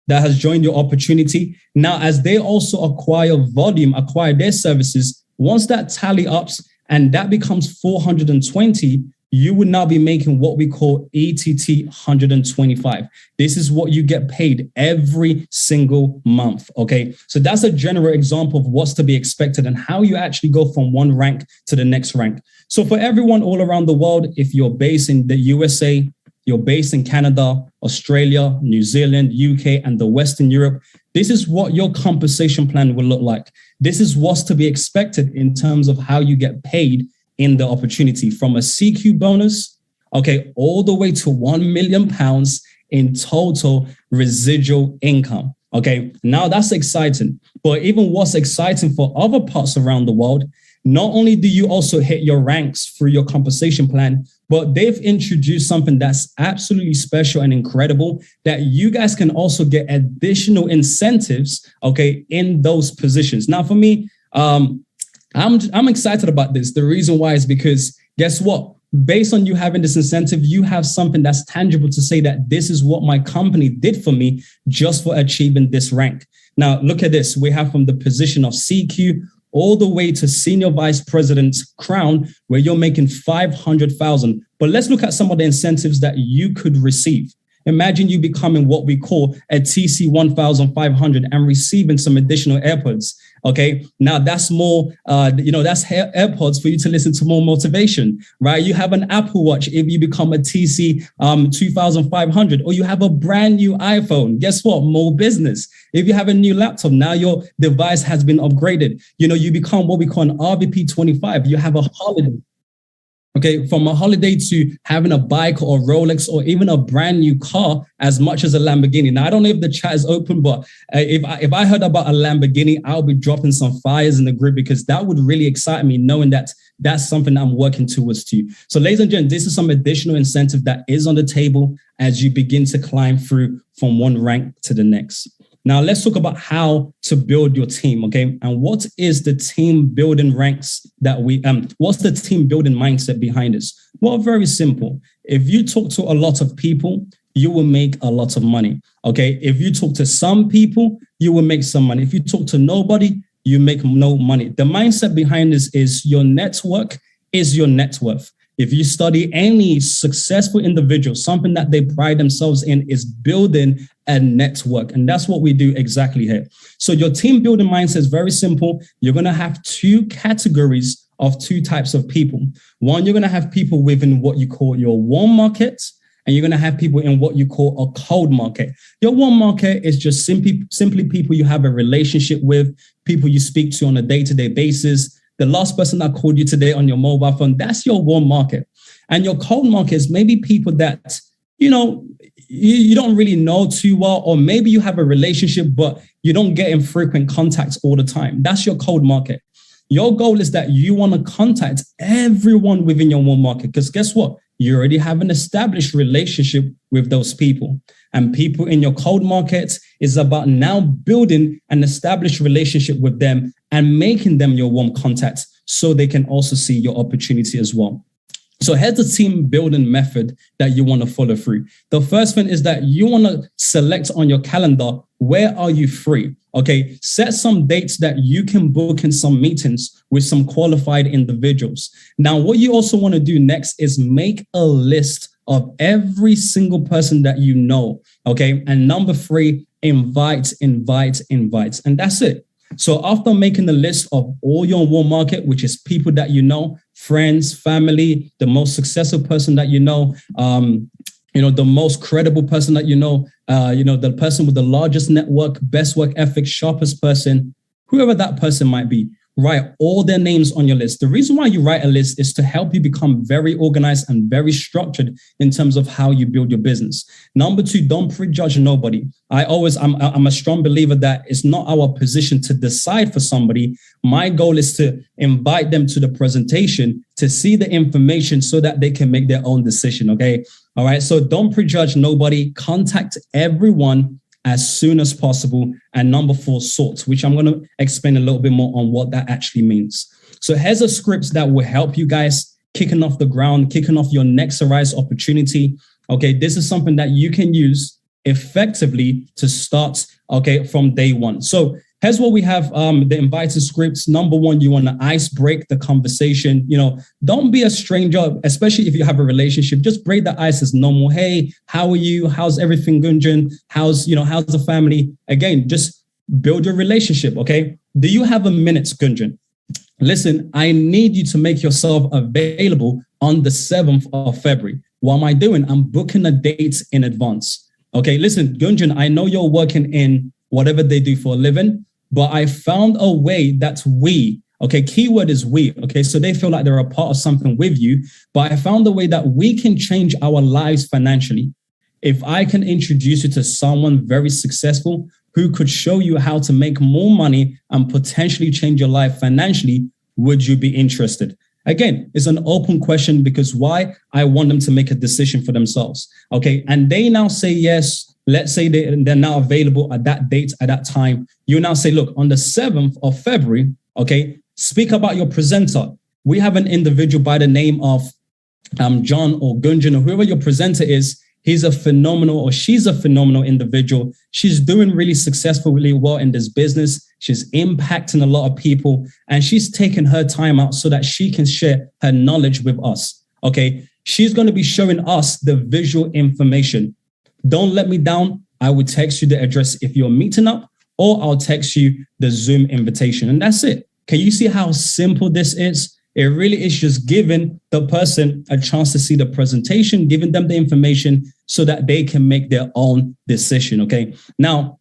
that has joined your opportunity. Now, as they also acquire volume, acquire their services, once that tally ups and that becomes 420, you would now be making what we call ETT 125. This is what you get paid every single month, okay? So that's a general example of what's to be expected and how you actually go from one rank to the next rank. So for everyone all around the world, if you're based in the USA, you're based in Canada, Australia, New Zealand, UK, and the Western Europe, this is what your compensation plan will look like. This is what's to be expected in terms of how you get paid in the opportunity, from a CQ bonus okay, all the way to £1 million in total residual income. Okay, now that's exciting. But even what's exciting for other parts around the world, not only do you also hit your ranks through your compensation plan, but they've introduced something that's absolutely special and incredible, that you guys can also get additional incentives, okay, in those positions. Now, for me, I'm excited about this. The reason why is because guess what? Based on you having this incentive, you have something that's tangible to say that this is what my company did for me just for achieving this rank. Now, look at this. We have from the position of CQ all the way to senior vice president's crown, where you're making 500,000. But let's look at some of the incentives that you could receive. Imagine you becoming what we call a TC 1,500 and receiving some additional AirPods. Okay, now that's more, that's AirPods for you to listen to more motivation, right? You have an Apple Watch if you become a TC 2,500, or you have a brand new iPhone. Guess what? More business. If you have a new laptop, now your device has been upgraded. You become what we call an RVP 25. You have a holiday. Okay, from a holiday to having a bike or Rolex or even a brand new car, as much as a Lamborghini. Now, I don't know if the chat is open, but if I heard about a Lamborghini, I'll be dropping some fires in the group, because that would really excite me, knowing that that's something I'm working towards too. So, ladies and gentlemen, this is some additional incentive that is on the table as you begin to climb through from one rank to the next. Now, let's talk about how to build your team, okay? And what is the team building ranks that what's the team building mindset behind this? Well, very simple. If you talk to a lot of people, you will make a lot of money, okay? If you talk to some people, you will make some money. If you talk to nobody, you make no money. The mindset behind this is your network is your net worth. If you study any successful individual, something that they pride themselves in is building a network. And that's what we do exactly here. So your team building mindset is very simple. You're going to have two categories of two types of people. One, you're going to have people within what you call your warm market, and you're going to have people in what you call a cold market. Your warm market is just simply people you have a relationship with, people you speak to on a day-to-day basis. The last person that called you today on your mobile phone, that's your warm market. And your cold market is maybe people that, you don't really know too well, or maybe you have a relationship, but you don't get in frequent contact all the time. That's your cold market. Your goal is that you want to contact everyone within your warm market, because guess what? You already have an established relationship with those people. And people in your cold market is about now building an established relationship with them and making them your warm contact so they can also see your opportunity as well. So here's the team building method that you want to follow through. The first thing is that you want to select on your calendar, where are you free? Okay, set some dates that you can book in some meetings with some qualified individuals. Now, what you also want to do next is make a list of every single person that you know. Okay, and number 3, invite. And that's it. So after making the list of all your warm market, which is people that you know, friends, family, the most successful person that you know, the most credible person that you know, the person with the largest network, best work ethic, sharpest person, whoever that person might be, write all their names on your list. The reason why you write a list is to help you become very organized and very structured in terms of how you build your business. Number 2, don't prejudge nobody. I'm a strong believer that it's not our position to decide for somebody. My goal is to invite them to the presentation to see the information so that they can make their own decision. Okay. All right. So don't prejudge nobody. Contact everyone as soon as possible. And number 4, sort, which I'm going to explain a little bit more on what that actually means. So here's a script that will help you guys kicking off the ground, kicking off your Nexarise opportunity. Okay, this is something that you can use effectively to start, okay, from day one. So here's what we have, the invited scripts. Number 1, you want to ice break the conversation. Don't be a stranger, especially if you have a relationship. Just break the ice as normal. Hey, how are you? How's everything, Gunjan? How's the family? Again, just build your relationship, okay? Do you have a minute, Gunjan? Listen, I need you to make yourself available on the 7th of February. What am I doing? I'm booking a date in advance. Okay, listen, Gunjan, I know you're working in whatever they do for a living, but I found a way that we, Okay, keyword is we. Okay, so they feel like they're a part of something with you. But I found a way that we can change our lives financially. If I can introduce you to someone very successful who could show you how to make more money and potentially change your life financially, would you be interested? Again, it's an open question because why? I want them to make a decision for themselves. Okay, and they now say yes. Let's say they're now available at that date, at that time. You now say, look, on the 7th of February, okay, speak about your presenter. We have an individual by the name of John or Gunjan or whoever your presenter is. He's a phenomenal, or she's a phenomenal individual. She's doing really successfully well in this business. She's impacting a lot of people, and she's taken her time out so that she can share her knowledge with us. Okay. She's going to be showing us the visual information. Don't let me down. I will text you the address if you're meeting up, or I'll text you the Zoom invitation. And that's it. Can you see how simple this is? It really is just giving the person a chance to see the presentation, giving them the information so that they can make their own decision. Okay. Now,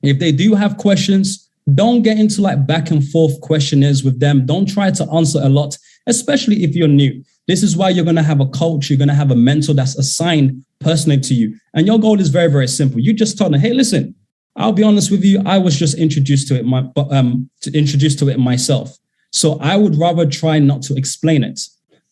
if they do have questions, don't get into like back and forth questionnaires with them. Don't try to answer a lot, especially if you're new. This is why you're going to have a coach. You're going to have a mentor that's assigned personally to you. And your goal is very, very simple. You just tell them, hey, listen, I'll be honest with you. I was just introduced to it myself. So I would rather try not to explain it.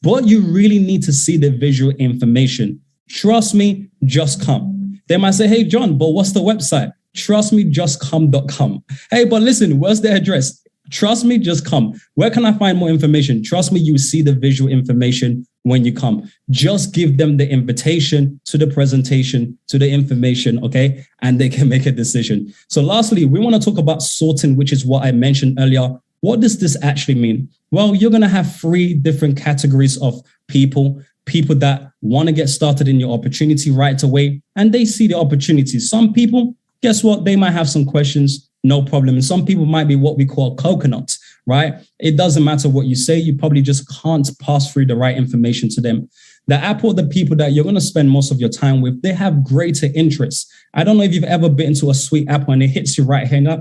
But you really need to see the visual information. Trust me, just come. They might say, hey, John, but what's the website? Trust me, justcome.com. Hey, but listen, where's the address? Trust me, just come. Where can I find more information? Trust me, you see the visual information when you come. Just give them the invitation to the presentation, to the information, okay? And they can make a decision. So lastly, we want to talk about sorting, which is what I mentioned earlier. What does this actually mean? Well, you're going to have 3 different categories of people that want to get started in your opportunity right away, and they see the opportunity. Some people, guess what? They might have some questions, no problem. And some people might be what we call coconuts, right? It doesn't matter what you say. You probably just can't pass through the right information to them. The apple, the people that you're going to spend most of your time with, they have greater interests. I don't know if you've ever bitten into a sweet apple and it hits you right here.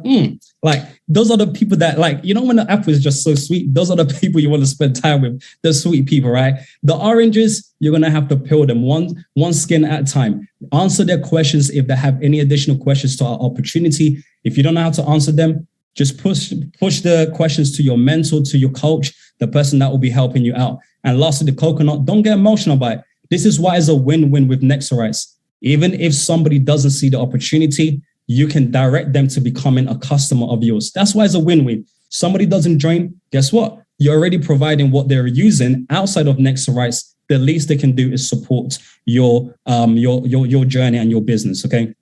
Like those are the people that like, you know, when the apple is just so sweet, those are the people you want to spend time with, the sweet people, right? The oranges, you're going to have to peel them one skin at a time. Answer their questions if they have any additional questions to our opportunity. If you don't know how to answer them, just push the questions to your mentor, to your coach, the person that will be helping you out. And lastly, the coconut, don't get emotional about it. This is why it's a win-win with Nexarise. Even if somebody doesn't see the opportunity, you can direct them to becoming a customer of yours. That's why it's a win-win. Somebody doesn't join, guess what? You're already providing what they're using outside of Nexarise. The least they can do is support your journey and your business, okay?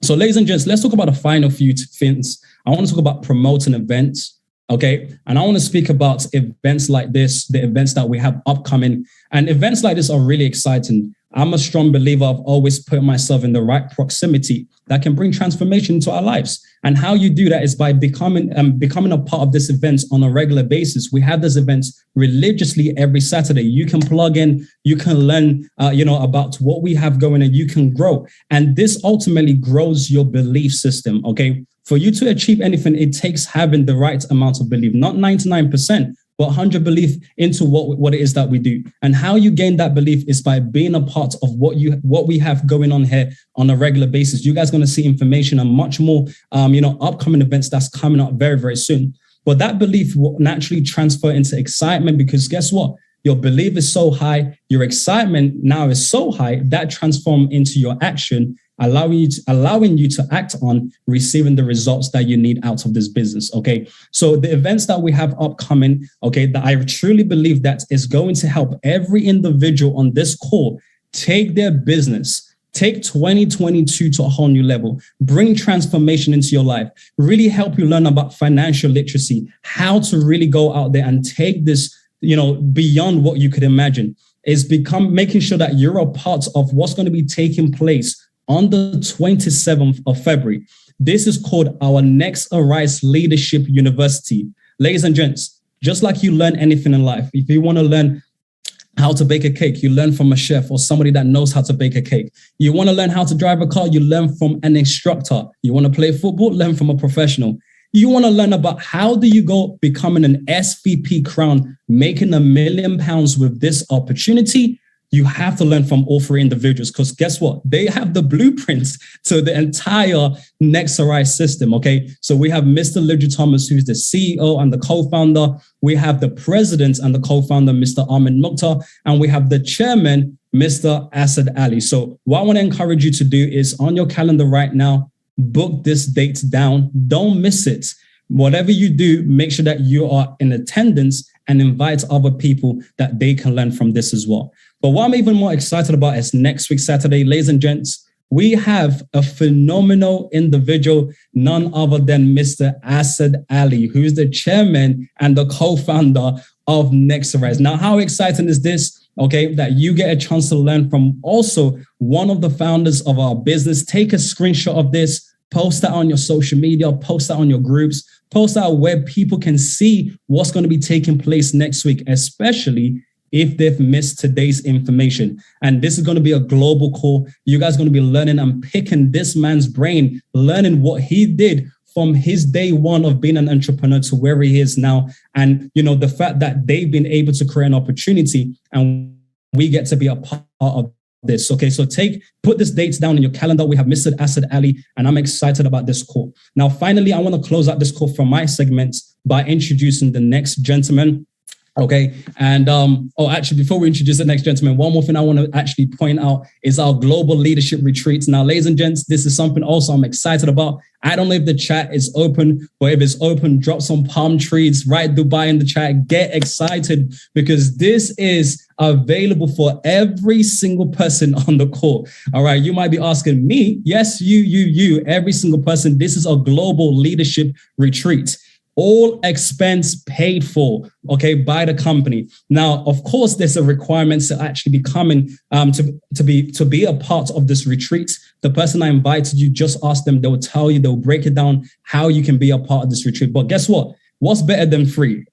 So ladies and gents, let's talk about the final few things. I want to talk about promoting events, okay? And I want to speak about events like this, the events that we have upcoming. And events like this are really exciting. I'm a strong believer. I've always put myself in the right proximity that can bring transformation into our lives. And how you do that is by becoming a part of this event on a regular basis. We have these events religiously every Saturday. You can plug in, you can learn, about what we have going, and you can grow. And this ultimately grows your belief system. Okay. For you to achieve anything, it takes having the right amount of belief, not 99%. But 100 belief into what it is that we do. And how you gain that belief is by being a part of what we have going on here on a regular basis. You guys are going to see information on much more, upcoming events that's coming up very, very soon. But that belief will naturally transfer into excitement, because guess what? Your belief is so high, your excitement now is so high, that transforms into your action, allowing you to act on receiving the results that you need out of this business. Okay. So the events that we have upcoming, okay, that I truly believe that is going to help every individual on this call take their business, take 2022 to a whole new level, bring transformation into your life, really help you learn about financial literacy, how to really go out there and take this, beyond what you could imagine, is making sure that you're a part of what's going to be taking place on the 27th of February. This is called our Nexarise Leadership University. Ladies and gents, just like you learn anything in life, if you want to learn how to bake a cake, you learn from a chef or somebody that knows how to bake a cake. You want to learn how to drive a car, you learn from an instructor. You want to play football, learn from a professional. You want to learn about how do you go becoming an SVP crown, making £1 million with this opportunity. You have to learn from all three individuals, because guess what? They have the blueprints to the entire Nexarise system, okay? So we have Mr. Lidju Thomas, who's the CEO and the co-founder. We have the president and the co-founder, Mr. Ahmed Mukhtar, and we have the chairman, Mr. Asad Ali. So what I want to encourage you to do is on your calendar right now, book this date down. Don't miss it. Whatever you do, make sure that you are in attendance and invite other people that they can learn from this as well. But what I'm even more excited about is next week, Saturday, ladies and gents, we have a phenomenal individual, none other than Mr. Asad Ali, who is the chairman and the co-founder of Nexarise. Now, how exciting is this? Okay, that you get a chance to learn from also one of the founders of our business. Take a screenshot of this, post that on your social media, post that on your groups, post that where people can see what's going to be taking place next week, especially if they've missed today's information. And this is going to be a global call. You guys are going to be learning and picking this man's brain, learning what he did from his day one of being an entrepreneur to where he is now. And, you know, the fact that they've been able to create an opportunity and we get to be a part of this. Okay, so put this dates down in your calendar. We have Mr. Asad Ali, and I'm excited about this call. Now, finally, I want to close out this call from my segment by introducing the next gentleman. Okay. And actually, before we introduce the next gentleman, one more thing I want to actually point out is our global leadership retreats. Now, ladies and gents, this is something also I'm excited about. I don't know if the chat is open, but if it's open, drop some palm trees, write Dubai in the chat, get excited, because this is available for every single person on the call. All right. You might be asking me. Yes, you, every single person. This is a global leadership retreat. All expense paid for, okay, by the company. Now, of course, there's a requirement to actually be coming to be a part of this retreat. The person I invited you, just ask them. They'll tell you. They'll break it down how you can be a part of this retreat. But guess what? What's better than free?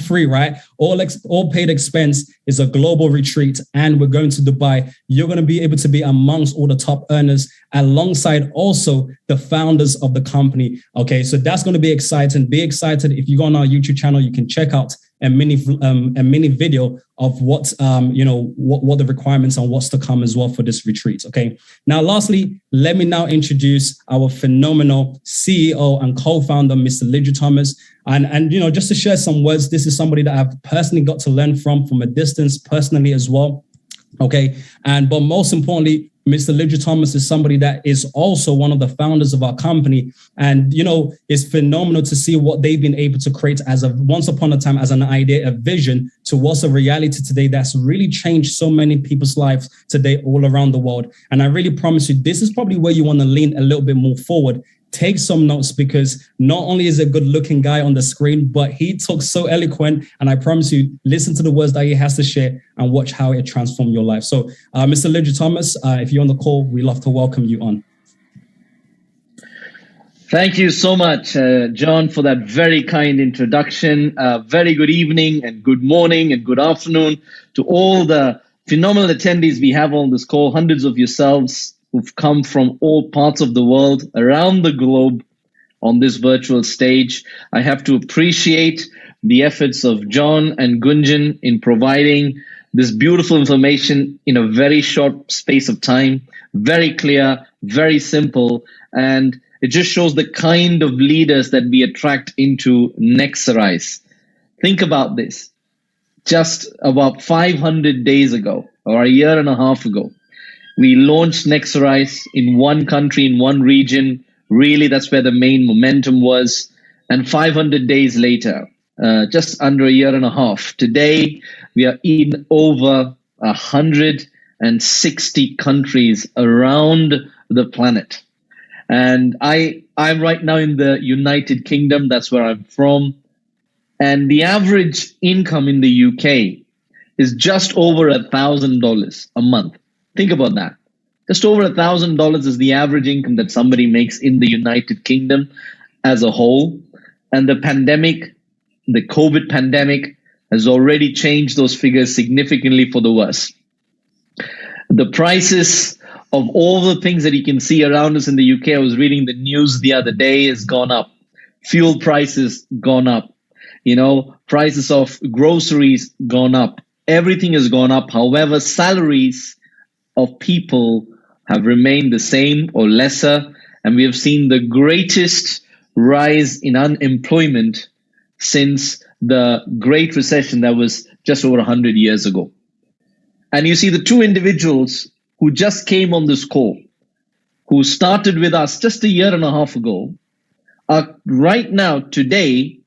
Free, right? All paid expense is a global retreat, and we're going to Dubai. You're going to be able to be amongst all the top earners, alongside also the founders of the company. Okay, so that's going to be exciting. Be excited. If you go on our YouTube channel, you can check out a mini video of what what the requirements and what's to come as well for this retreat. Okay. Now, lastly, let me now introduce our phenomenal CEO and co-founder, Mr. Lidju Thomas. And just to share some words, this is somebody that I've personally got to learn from a distance personally as well. Okay. But most importantly, Mr. Lidju Thomas is somebody that is also one of the founders of our company. And, it's phenomenal to see what they've been able to create once upon a time as an idea, a vision, to what's a reality today that's really changed so many people's lives today all around the world. And I really promise you, this is probably where you want to lean a little bit more forward. Take some notes, because not only is a good looking guy on the screen, but he talks so eloquent. And I promise you, listen to the words that he has to share and watch how it transforms your life. So Mr. Lidju Thomas, if you're on the call, we'd love to welcome you on. Thank you so much, John, for that very kind introduction. Very good evening and good morning and good afternoon to all the phenomenal attendees we have on this call, hundreds of yourselves who've come from all parts of the world, around the globe, on this virtual stage. I have to appreciate the efforts of John and Gunjan in providing this beautiful information in a very short space of time, very clear, very simple, and it just shows the kind of leaders that we attract into Nexarise. Think about this. Just about 500 days ago, or a year and a half ago, we launched Nexarise in one country, in one region. Really, that's where the main momentum was. And 500 days later, just under a year and a half, today we are in over 160 countries around the planet. And I'm right now in the United Kingdom. That's where I'm from. And the average income in the UK is just over $1,000 a month. Think about that. Just over $1,000 is the average income that somebody makes in the United Kingdom as a whole. And the pandemic, the COVID pandemic, has already changed those figures significantly for the worse. The prices of all the things that you can see around us in the UK, I was reading the news the other day, has gone up fuel prices gone up, prices of groceries gone up. Everything has gone up. However, salaries of people have remained the same or lesser, and we have seen the greatest rise in unemployment since the Great Recession that was just over 100 years ago. And you see the two individuals who just came on this call, who started with us just a year and a half ago, are right now, today,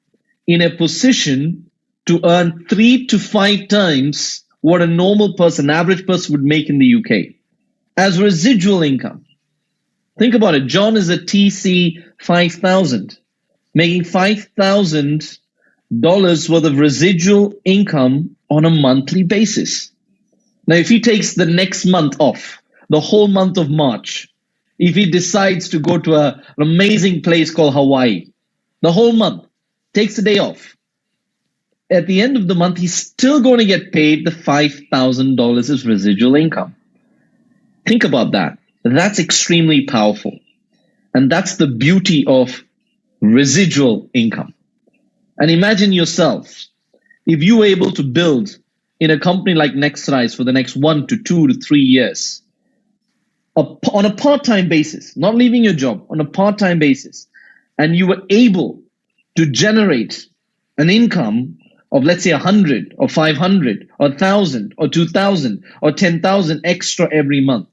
in a position to earn 3 to 5 times what a normal person, average person would make in the UK as residual income. Think about it. John is a TC 5,000, making $5,000 worth of residual income on a monthly basis. Now, if he takes the next month off, the whole month of March, if he decides to go to an amazing place called Hawaii, the whole month, takes a day off, at the end of the month, he's still going to get paid the $5,000 as residual income. Think about that. That's extremely powerful. And that's the beauty of residual income. And imagine yourself, if you were able to build in a company like Nexarise for the next 1 to 2 to 3 years, on a part-time basis, not leaving your job, on a part-time basis, and you were able to generate an income of, let's say, 100 or 500 or 1,000 or 2,000 or 10,000 extra every month,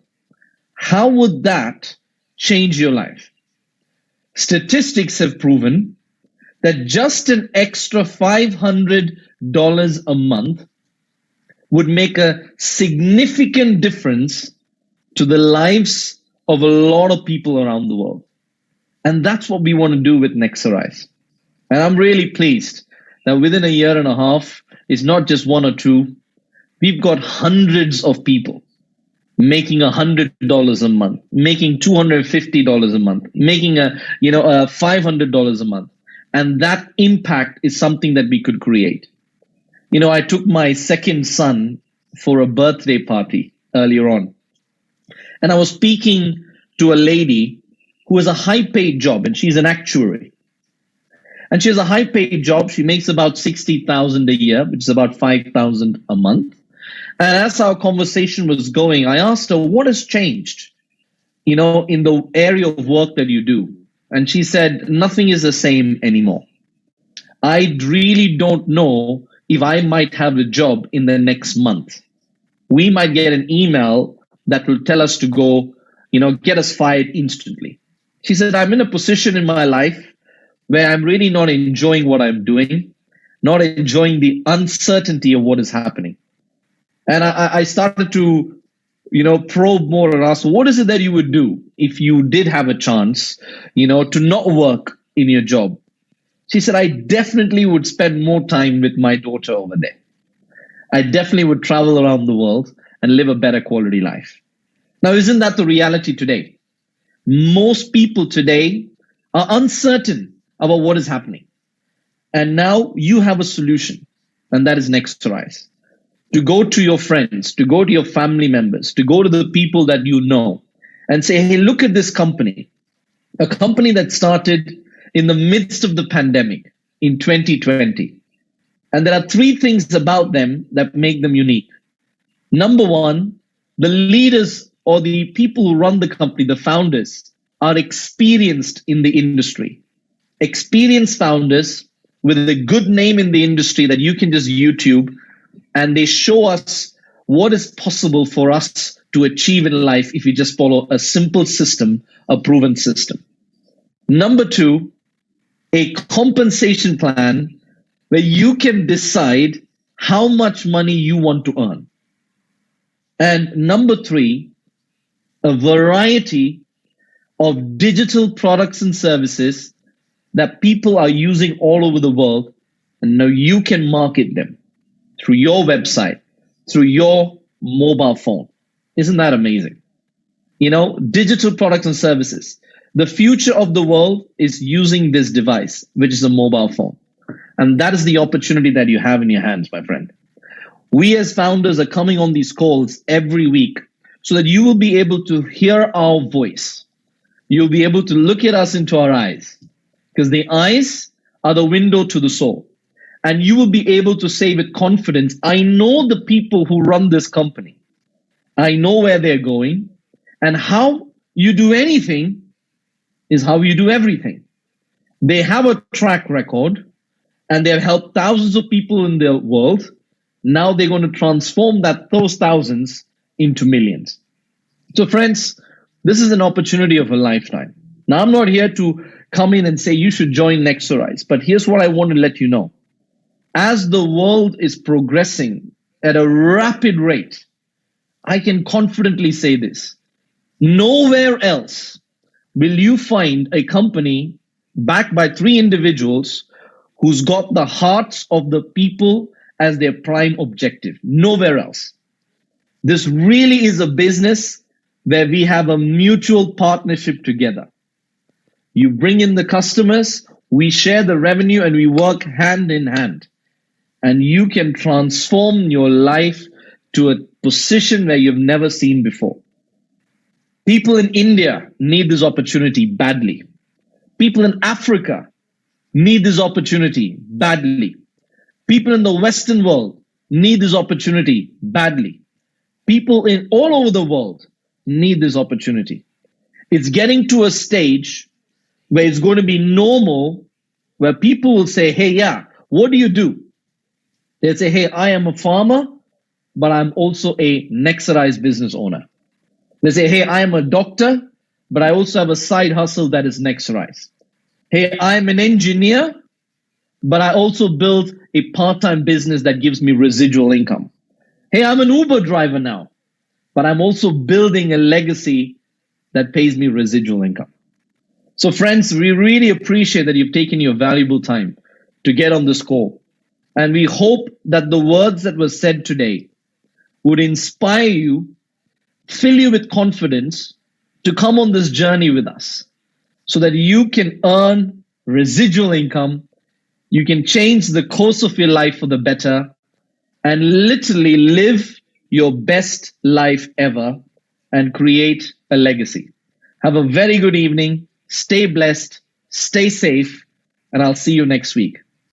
how would that change your life? Statistics have proven that just an extra $500 a month would make a significant difference to the lives of a lot of people around the world. And that's what we want to do with Nexarise. And I'm really pleased that within a year and a half, it's not just 1 or 2. We've got hundreds of people making $100 a month, making $250 a month, making $500 a month. And that impact is something that we could create. I took my second son for a birthday party earlier on. And I was speaking to a lady who has a high-paid job, and she's an actuary. And she has a high-paid job. She makes about $60,000 a year, which is about $5,000 a month. And as our conversation was going, I asked her, what has changed, in the area of work that you do? And she said, nothing is the same anymore. I really don't know if I might have a job in the next month. We might get an email that will tell us to go, get us fired instantly. She said, I'm in a position in my life where I'm really not enjoying what I'm doing, not enjoying the uncertainty of what is happening. And I started to, probe more and ask, what is it that you would do if you did have a chance, to not work in your job? She said, I definitely would spend more time with my daughter over there. I definitely would travel around the world and live a better quality life. Now, isn't that the reality today? Most people today are uncertain about what is happening. And now you have a solution, and that is Nexarise. To go to your friends, to go to your family members, to go to the people that you know and say, hey, look at this company, a company that started in the midst of the pandemic in 2020. And there are 3 things about them that make them unique. Number 1, the leaders or the people who run the company, the founders, are experienced in the industry. Experienced founders with a good name in the industry that you can just YouTube, and they show us what is possible for us to achieve in life if we just follow a simple system, a proven system. Number 2, a compensation plan where you can decide how much money you want to earn. And number 3, a variety of digital products and services that people are using all over the world, and now you can market them through your website, through your mobile phone. Isn't that amazing? Digital products and services. The future of the world is using this device, which is a mobile phone. And that is the opportunity that you have in your hands, my friend. We as founders are coming on these calls every week so that you will be able to hear our voice. You'll be able to look at us into our eyes because the eyes are the window to the soul. And you will be able to say with confidence, I know the people who run this company. I know where they're going, and how you do anything is how you do everything. They have a track record, and they've helped thousands of people in the world. Now they're going to transform those thousands into millions. So friends, this is an opportunity of a lifetime. Now, I'm not here to come in and say you should join Nexarise, but here's what I want to let you know. As the world is progressing at a rapid rate, I can confidently say this. Nowhere else will you find a company backed by 3 individuals who's got the hearts of the people as their prime objective. Nowhere else. This really is a business where we have a mutual partnership together. You bring in the customers, we share the revenue, and we work hand in hand. And you can transform your life to a position where you've never seen before. People in India need this opportunity badly. People in Africa need this opportunity badly. People in the Western world need this opportunity badly. People in all over the world need this opportunity. It's getting to a stage where it's going to be normal, where people will say, hey, yeah, what do you do? They'll say, hey, I am a farmer, but I'm also a Nexarise business owner. They say, hey, I am a doctor, but I also have a side hustle that is Nexarise. Hey, I'm an engineer, but I also build a part-time business that gives me residual income. Hey, I'm an Uber driver now, but I'm also building a legacy that pays me residual income. So friends, we really appreciate that you've taken your valuable time to get on this call. And we hope that the words that were said today would inspire you, fill you with confidence to come on this journey with us so that you can earn residual income, you can change the course of your life for the better, and literally live your best life ever and create a legacy. Have a very good evening. Stay blessed, stay safe, and I'll see you next week.